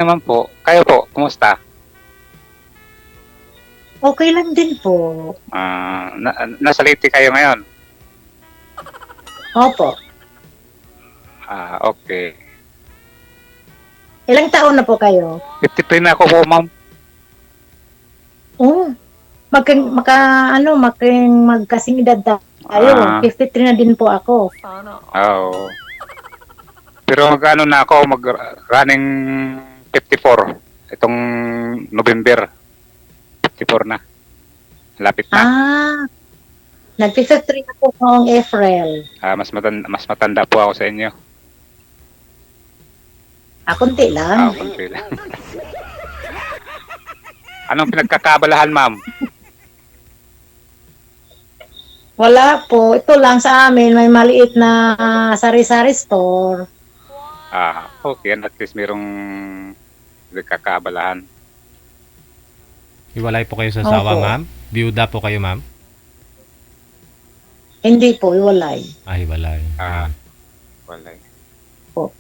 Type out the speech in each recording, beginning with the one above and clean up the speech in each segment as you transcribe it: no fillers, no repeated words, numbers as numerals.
naman po. Kayo po, kumusta? Okay lang din po. Nasa Leyte kayo ngayon? Opo. Okay. Ilang taon na po kayo? 53 na ako po, ma'am. Oh, magkasing edad tayo. Ah. 53 na din po ako. Oo. Pero mag-ano na ako, mag-running 54. Itong November. 54 na. Lapit na. Nag-53 ako noong April. Mas matanda po ako sa inyo. Kunti lang. Konti lang. Anong pinagkakabalahan, ma'am? Wala po. Ito lang sa amin, may maliit na sari-sari store. Okay. At least merong pinagkakabalahan. Hiwalay po kayo sa asawa, Opo. ma'am? Biyuda po kayo, ma'am? Hindi po, iwalay. Hiwalay. Wala. Po.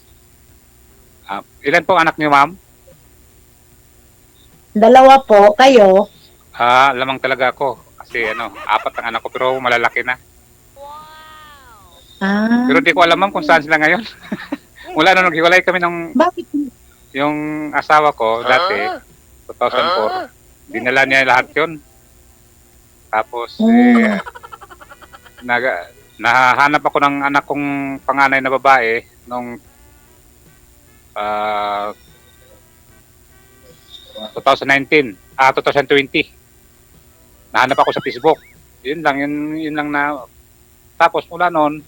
Ilan po anak niyo, ma'am? 2 po. Kayo? Lamang talaga ako. Kasi 4 ang anak ko pero malalaki na. Pero di ko alam, ma'am, kung saan sila ngayon. Mula nung naghiwalay kami ng Bakit? yung asawa ko dati, 2004, dinala niya lahat yun. Tapos, nahanap ako ng anak kong panganay na babae nung 2019, 2020. Nahanap ako sa Facebook. Yun lang na. Tapos mula noon,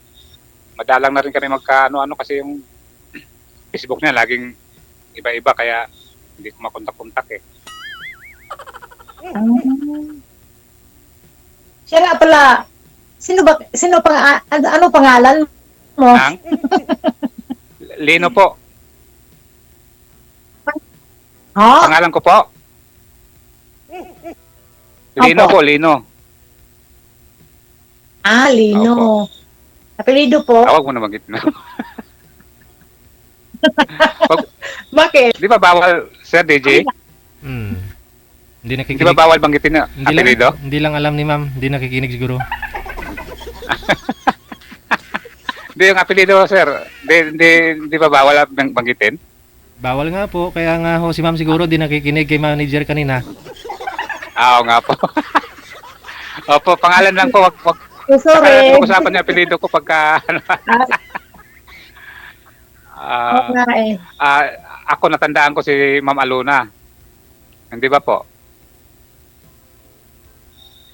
madalang na rin kami magka-ano kasi yung Facebook niya laging iba-iba kaya hindi ko makontak-kontak eh. Siya nga pala. Ano pangalan mo? Lino po. Ha? Pangalan ko po. Lino Opo. po, Lino. Lino. Apelido po? Tawag mo na magit na. Bakit? Di ba bawal, Sir DJ? Hindi Di nakikinig. ba bawal banggitin na apelido? Hindi lang alam ni ma'am. Hindi nakikinig siguro. Di yung apelido, Sir. Di ba bawal banggitin? Bawal nga po. Kaya nga ho, si ma'am siguro di nakikinig kay manager kanina. Oo nga po. Opo, pangalan lang po. Wag Sorry. pag-usapan niya apelido ko pagka ako natandaan ko si Ma'am Aluna. Hindi ba po?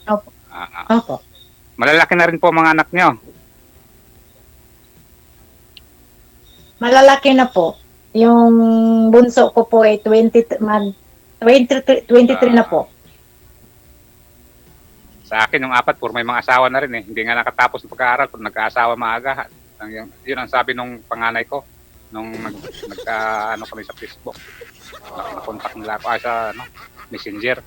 Opo. Opo. Malalaki na rin po mga anak niyo. Malalaki na po. Yung bunso ko po ay 23 na po. Sa akin, yung 4, puro may mga asawa na rin eh. Hindi nga nakatapos ng pag-aaral, pag nagka-asawa maaga. Yun ang sabi nung panganay ko, nung kami sa Facebook. Nakontak nila ako sa Messenger.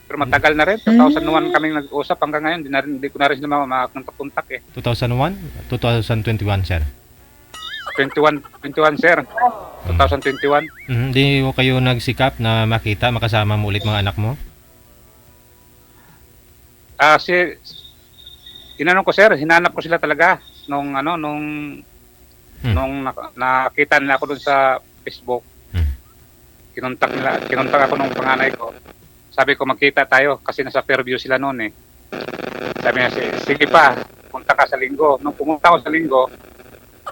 Pero matagal na rin, 2001 kaming nag-usap hanggang ngayon, hindi ko na rin sila makakontak eh. 2001? 2021, sir? 21, sir. 2021. Hindi mo kayo nagsikap na makasama mo ulit mga anak mo? Inanong ko, sir, hinanap ko sila talaga nung nakita nila ako dun sa Facebook. Kinontak ako nung panganay ko. Sabi ko magkita tayo kasi nasa Fairview sila noon eh. Sabi niya, sige pa, punta ka sa Linggo. Nung pumunta ako sa Linggo,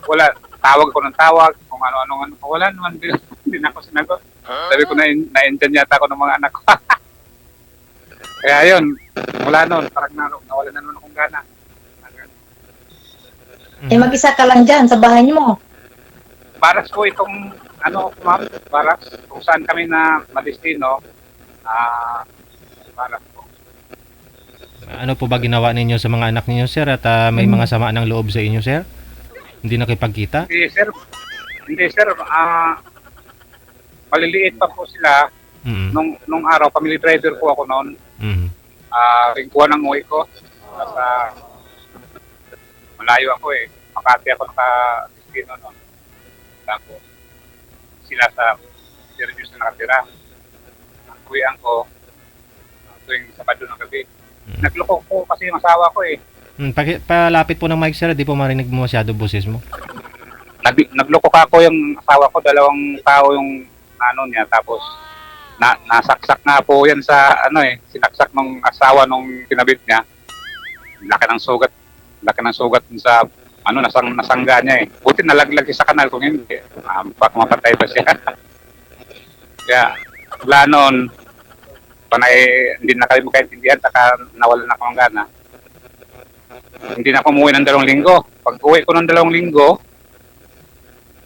wala, tawag ko ng tawag, kung ano-ano, wala naman din ako sinagot. Sabi ko na-enjoy yata ako ng mga anak ko. Kaya yun, mula noon, parang nawala na naman akong gana. Mag-isa ka lang dyan sa bahay mo. Baras po itong, ma'am, baras, kung saan kami na madestino, baras po. Ano po ba ginawa ninyo sa mga anak ninyo, sir? At may mga sama ng loob sa inyo, sir? Hindi nakipagkita? Hindi, sir. Maliliit pa po sila. Nung araw, family driver po ako noon. Ringkuhan ng uwi ko. Malayo ako eh. Makati ako naka-destino noon. Tapos, sila sa Syracuse na nakatira. Ang kuya ko, tuwing Sabado ng gabi. Nagloko ko kasi yung asawa ko eh. Palapit po ng mic, sir. Di po marinig mo masyado boses mo. Nagloko ka ko yung asawa ko, 2 tao yung ano niya, tapos nasaksak nga po yan sa sinaksak ng asawa nung kinabit niya. Laki ng sugat dun sa nasangga niya eh. Buti nalaglag siya sa kanal, kung hindi baka mapatay pa siya. Kaya wala noon, panay hindi na kami magkaintindihan, saka nawala na akong gana. Hindi na ako umuwi ng 2 linggo. Pag uwi ko ng 2 linggo,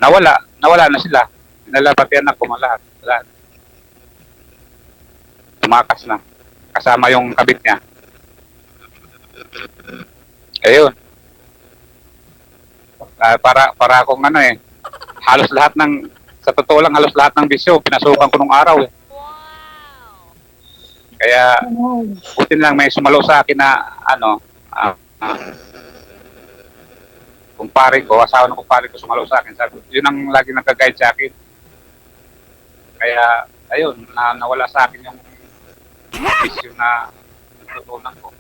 nawala na sila. Nalapati anak ko lahat. Tumakas na. Kasama yung kabit niya. Ayun. Para akong sa totoo lang, halos lahat ng bisyo, pinasukan ko nung araw eh. Kaya, buti lang may sumalo sa akin na, asawa ng kumpare ko sumalo sa akin. Sabi, yun ang lagi nagka-guide sa akin. Kaya, ayun, nawala sa akin yung bisyo na natutunan ko.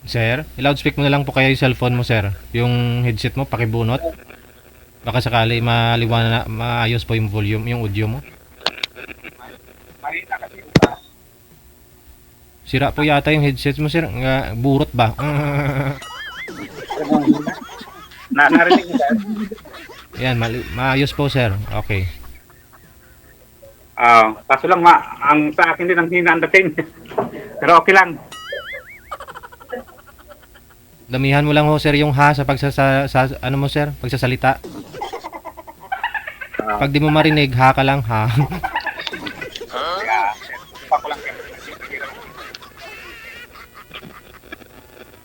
Sir, i-loudspeak mo na lang po kaya yung cellphone mo, sir. Yung headset mo, pakibunot. Baka sakali maayos po yung volume, yung audio mo. Mahina kasi Sira po yata yung headset mo, sir. Burot ba? narinig mo sir? Yan, maayos po, sir. Okay. Kaso lang ang sa akin din ang hina ang dating. Pero okay lang. Damihan mo lang ho, sir, yung ha sa pagsasalita. Pag di mo marinig, ha ka lang, ha. Kaya, pa ko lang sir.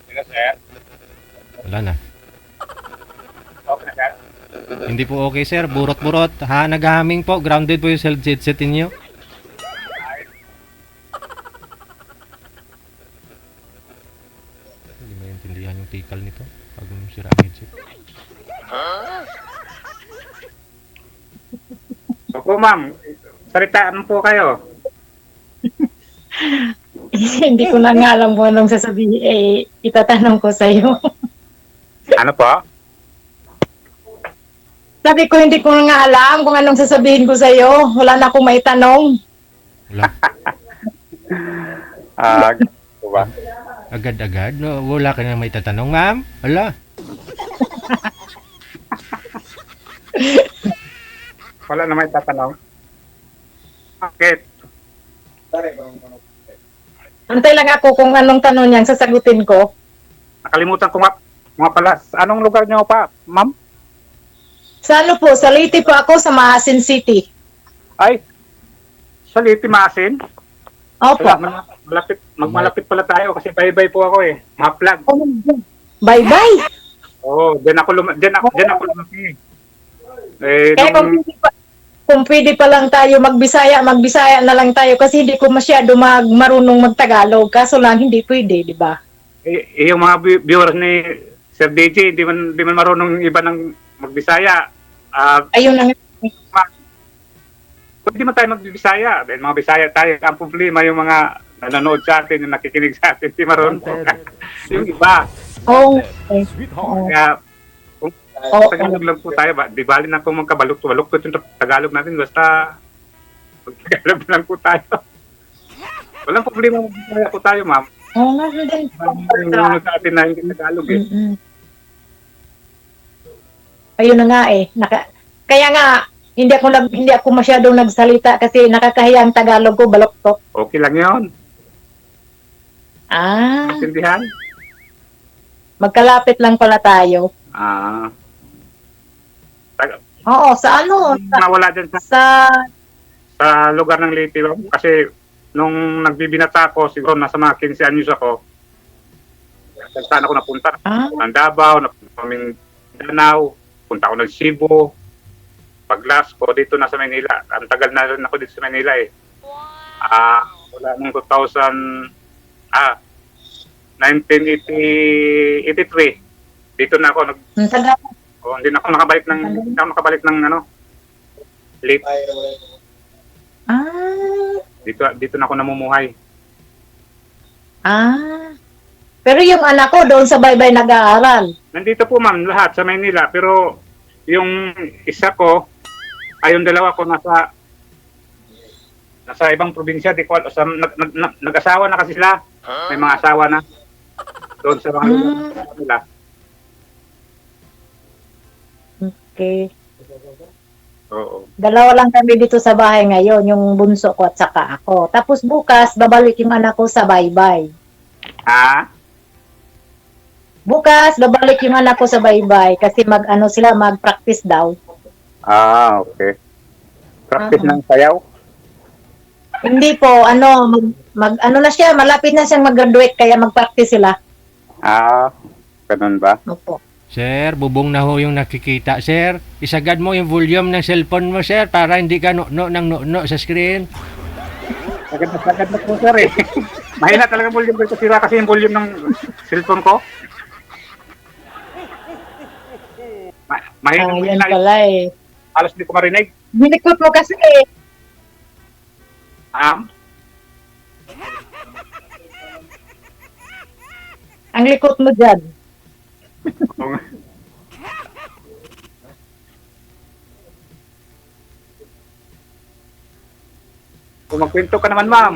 Sige sir. Wala na. Okay na sir. Hindi po okay, sir. Burot-burot. Ha, naghaming po. Grounded po yung headset ninyo. Hindi maintindihan yung tikal nito. Pag sira ang headset. So po ma'am, salitaan po kayo. Hindi ko na nga alam kung anong sasabihin. Itatanong ko sa'yo. Ano po? Sabi ko, hindi ko nga alam kung anong sasabihin ko sa'yo. Wala na akong maitanong. Wala. Diba? Agad-agad. No, wala ka na may tatanong, ma'am. Wala. Wala na may tatanong. Bakit? Antay lang ako kung anong tanong niyang sasagutin ko. Nakalimutan ko nga pala. Anong lugar niyo pa, ma'am? Sa ano po, sa Leyte po ako sa Maasin City. Ay, sa Leyte Maasin? Opo. Magmalapit pala tayo kasi bye-bye po ako eh. Maplag. Bye-bye. Oo, diyan ako lumaki. Eh, Kaya kung pwede pa lang tayo magbisaya na lang tayo kasi hindi ko masyado marunong magtagalog. Kaso lang hindi pwede, di ba? yung mga viewers ni Sir DJ, di man marunong iba ng magbisaya. Ayun lang. Pwede man tayo magbisaya. Dahil mga bisaya tayo. Ang problema yung mga nanonood sa atin, yung nakikinig sa atin, di marunong. Yung iba. Oh, Kaya, kung Tagalog lang po tayo, di bali na kung magkabalok-balok ko yung Tagalog natin, basta Tagalog lang po tayo. Walang problema magbisaya po tayo, ma'am. Oo nga, hindi. Yung nanonood sa atin na hindi Tagalog eh. Ayun na nga eh. Kaya nga, hindi ako masyadong nagsalita kasi nakakahiya ang Tagalog ko, baloktok. Okay lang yun. Intindihan? Magkalapit lang pala tayo. Oo, sa ano? Nawala dyan Sa sa lugar ng Leyte. Kasi nung nagbibinata ako, siguro nasa mga 15 anyos ako, saan ako napunta? Ng Davao, napunta kaming Danao, punta ako ng Cebu, Paglas ko dito na sa Manila. Ang tagal na rin ako dito sa Manila eh. Wala nung 1983. Dito na ako O, hindi na ako nakabalik ng ano, late. Ah, Dito na ako namumuhay. ah. Pero yung anak ko doon sa baybay nag-aaral. Nandito po ma'am, lahat sa Maynila. Pero yung isa ko, ay yung dalawa ko nasa ibang probinsya. Di ko, nag-asawa na kasi sila. May mga asawa na. Doon sa mga lugar nila. Okay. Oo. Dalawa lang kami dito sa bahay ngayon, yung bunso ko at saka ako. Tapos bukas, babalik yung anak ko sa baybay. Ha? Bukas, babalik yung anak ko sa baybay kasi mag-practice daw. Ah, okay. Practice ng sayaw? Hindi po, na siya, malapit na siyang mag-graduate kaya mag-practice sila. Ah, ganun ba? Opo. Sir, bubong na ho yung nakikita. Sir, isagad mo yung volume ng cellphone mo, sir, para hindi ka no sa screen. Sagad na po sir eh. Mahina talaga volume ko. Sira kasi yung volume ng cellphone ko. Mahina Yan na. pala eh. Halos di ko marinig. Binikot mo kasi eh. Ang likot mo dyan. Kung magkwento ka naman, ma'am.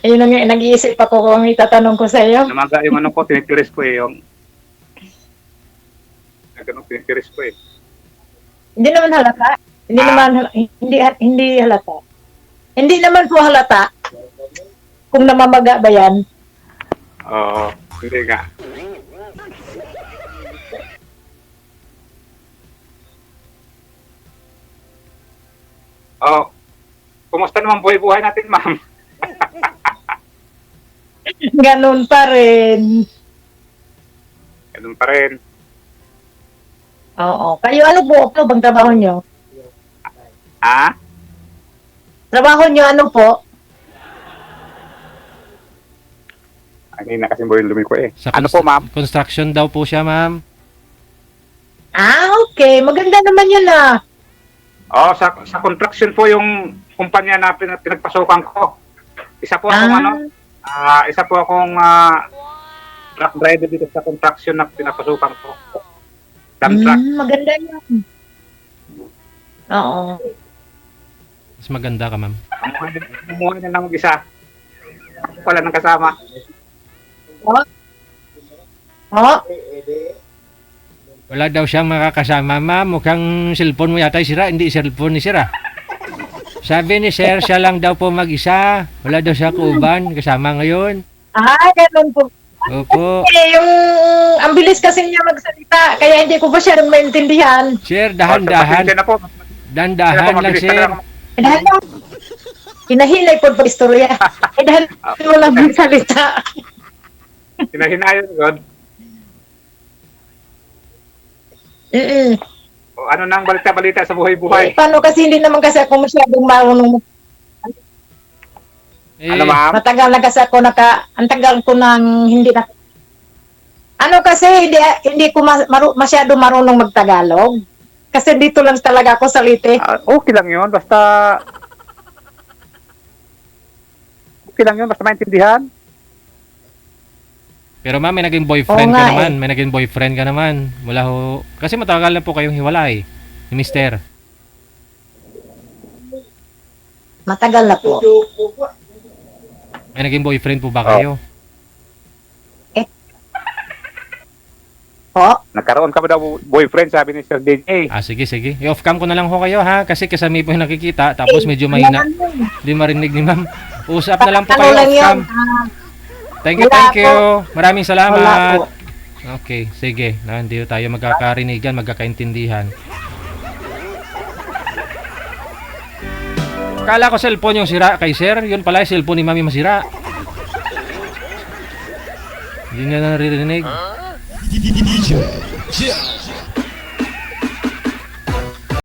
Ayun ang nag-iisip ako kung itatanong ko sa iyo. Namaga yung ano ko, tinitiris ko eh. Yung ganun, tinitiris ko eh. Hindi naman halata. Hindi halata. Hindi naman po halata. Kung namamaga ba yan? Oo, hindi nga. Oh, kumusta naman buhay-buhay natin, ma'am? Ganun pa rin. Ganun pa rin. Oo. Kayo ano po? Ano bang trabaho nyo? Ha? Trabaho nyo ano po? Ang ina kasi buhay lumi ko eh. Sa Ano po, ma'am? Construction daw po siya, ma'am. Ah, okay. Maganda naman yun ah. Oh, sa construction po yung kumpanya na pinagpasukan ko. Isa po akong isa po akong truck driver dito sa construction na pinapasukan ko. Dump truck. Maganda yun. Oo. Mas maganda ka, ma'am. Mumuhay na lang mag-isa. Wala nang kasama. Oh, Wala daw siyang makakasama, ma'am. Mukhang cellphone mo yata sira. Hindi cellphone ni sira. Sabi ni sir, siya lang daw po mag-isa. Wala daw siya kuban. Kasama ngayon. ganun po. Opo. Yung ang bilis kasi niya magsalita, kaya hindi ko pa siya maintindihan. Sir, dahan-dahan. Pasensya na po. Dahan-dahan lang, Mabilis sir. talaga ako. Dahil lang, hinahilay po pa istorya. Dahil mo lang magsalita. Hinahinayan, God. O, ano nang balita-balita sa buhay-buhay? Paano kasi hindi naman kasi ako masyadong marunong. Eh, Ano, ma'am? Matagal na kasi ako ang tagal ko nang hindi na. Ano kasi hindi ko masyado marunong magtagalog. Kasi dito lang talaga ako sa Leyte. Okay lang yun. Basta maintindihan. Pero ma'am, may naging boyfriend Oo ka nga naman. May naging boyfriend ka naman. Wala ho. Kasi matagal na po kayong hiwalay. Ni mister. Matagal na po. May naging boyfriend po ba kayo? Po? Nagkaroon ka ba daw boyfriend, sabi ni Sir DJ? Ah, sige, sige. I-off cam ko na lang ho kayo ha. Kasi kasami po yung nakikita. Tapos medyo mahina. Hindi marinig ni ma'am. Usap na lang po Ano kayo lang off yun? cam. Thank you, Wala thank you. Maraming Wala salamat. po. Okay, sige. Hindi tayo magkakarinigan, magkakaintindihan. Kala ko cellphone yung sira kay sir. Yun pala yung cellphone ni mami masira. Hindi niya naririnig.